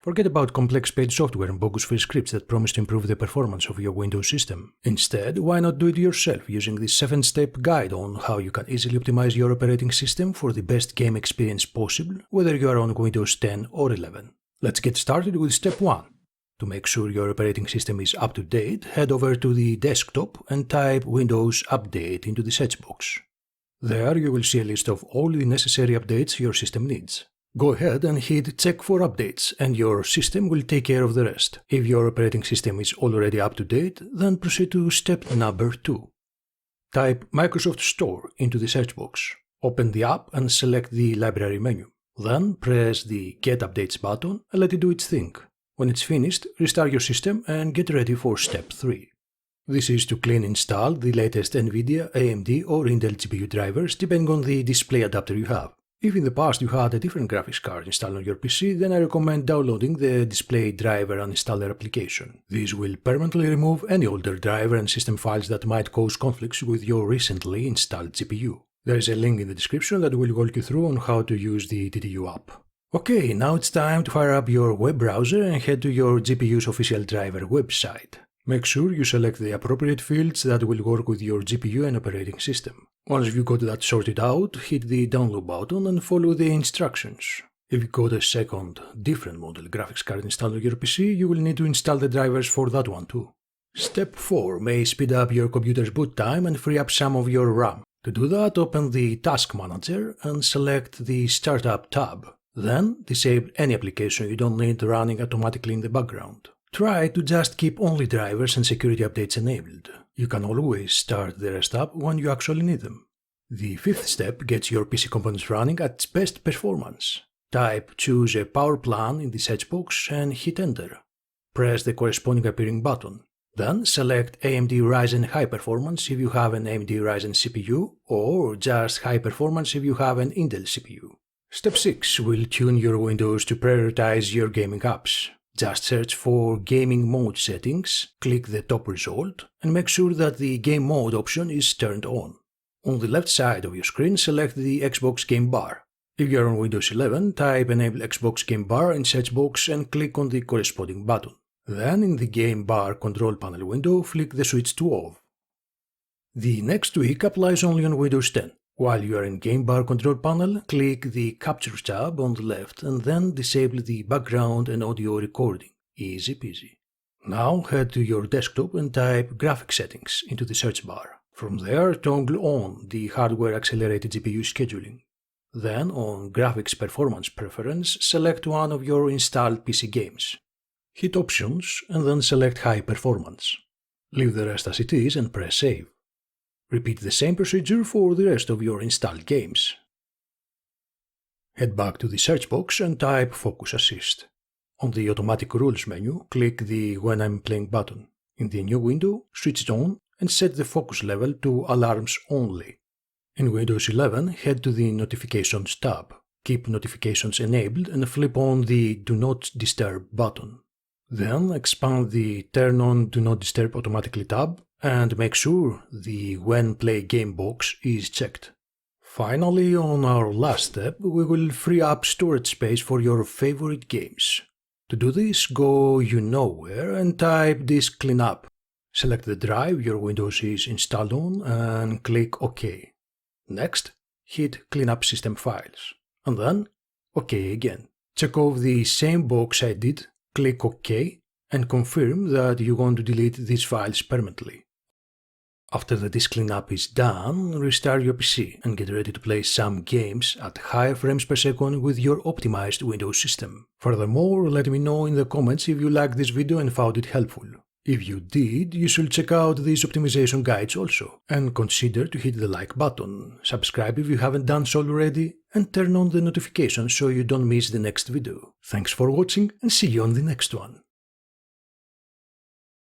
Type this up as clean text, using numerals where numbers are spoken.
Forget about complex paid software and bogus free scripts that promise to improve the performance of your Windows system. Instead, why not do it yourself using this 7-step guide on how you can easily optimize your operating system for the best game experience possible, whether you are on Windows 10 or 11. Let's get started with step 1. To make sure your operating system is up to date, head over to the desktop and type Windows Update into the search box. There you will see a list of all the necessary updates your system needs. Go ahead and hit check for updates and your system will take care of the rest. If your operating system is already up to date, then proceed to step number 2. Type Microsoft Store into the search box. Open the app and select the library menu. Then press the Get Updates button and let it do its thing. When it's finished, restart your system and get ready for step 3. This is to clean install the latest NVIDIA, AMD or Intel GPU drivers depending on the display adapter you have. If in the past you had a different graphics card installed on your PC, then I recommend downloading the Display Driver Uninstaller application. This will permanently remove any older driver and system files that might cause conflicts with your recently installed GPU. There is a link in the description that will walk you through on how to use the DDU app. Okay, now it's time to fire up your web browser and head to your GPU's official driver website. Make sure you select the appropriate fields that will work with your GPU and operating system. Once you've got that sorted out, hit the download button and follow the instructions. If you've got a second, different model graphics card installed on your PC, you will need to install the drivers for that one too. Step 4 may speed up your computer's boot time and free up some of your RAM. To do that, open the Task Manager and select the Startup tab. Then, disable any application you don't need running automatically in the background. Try to just keep only drivers and security updates enabled. You can always start the rest up when you actually need them. The 5th step gets your PC components running at its best performance. Type Choose a Power Plan in the search box and hit Enter. Press the corresponding appearing button. Then select AMD Ryzen High Performance if you have an AMD Ryzen CPU, or just High Performance if you have an Intel CPU. Step 6 will tune your Windows to prioritize your gaming apps. Just search for Gaming Mode settings, click the top result, and make sure that the Game Mode option is turned on. On the left side of your screen, select the Xbox Game Bar. If you are on Windows 11, type Enable Xbox Game Bar in search box and click on the corresponding button. Then in the Game Bar control panel window, flick the switch to off. The next tweak applies only on Windows 10. While you are in Game Bar control panel, click the Capture tab on the left and then disable the background and audio recording. Easy peasy. Now head to your desktop and type Graphics Settings into the search bar. From there, toggle on the Hardware Accelerated GPU Scheduling. Then on Graphics Performance Preference, select one of your installed PC games. Hit Options and then select High Performance. Leave the rest as it is and press Save. Repeat the same procedure for the rest of your installed games. Head back to the search box and type Focus Assist. On the Automatic Rules menu, click the When I'm Playing button. In the new window, switch it on and set the focus level to Alarms Only. In Windows 11, head to the Notifications tab. Keep notifications enabled and flip on the Do Not Disturb button. Then expand the Turn on Do Not Disturb Automatically tab and make sure the When Play Game box is checked. Finally, on our last step, we will free up storage space for your favorite games. To do this, go you know where and type Disk Cleanup. Select the drive your Windows is installed on and click OK. Next, hit Clean up System Files. And then, OK again. Check off the same box I did, click OK, and confirm that you want to delete these files permanently. After the disk cleanup is done, restart your PC and get ready to play some games at higher frames per second with your optimized Windows system. Furthermore, let me know in the comments if you liked this video and found it helpful. If you did, you should check out these optimization guides also, and consider to hit the like button, subscribe if you haven't done so already, and turn on the notifications so you don't miss the next video. Thanks for watching and see you on the next one.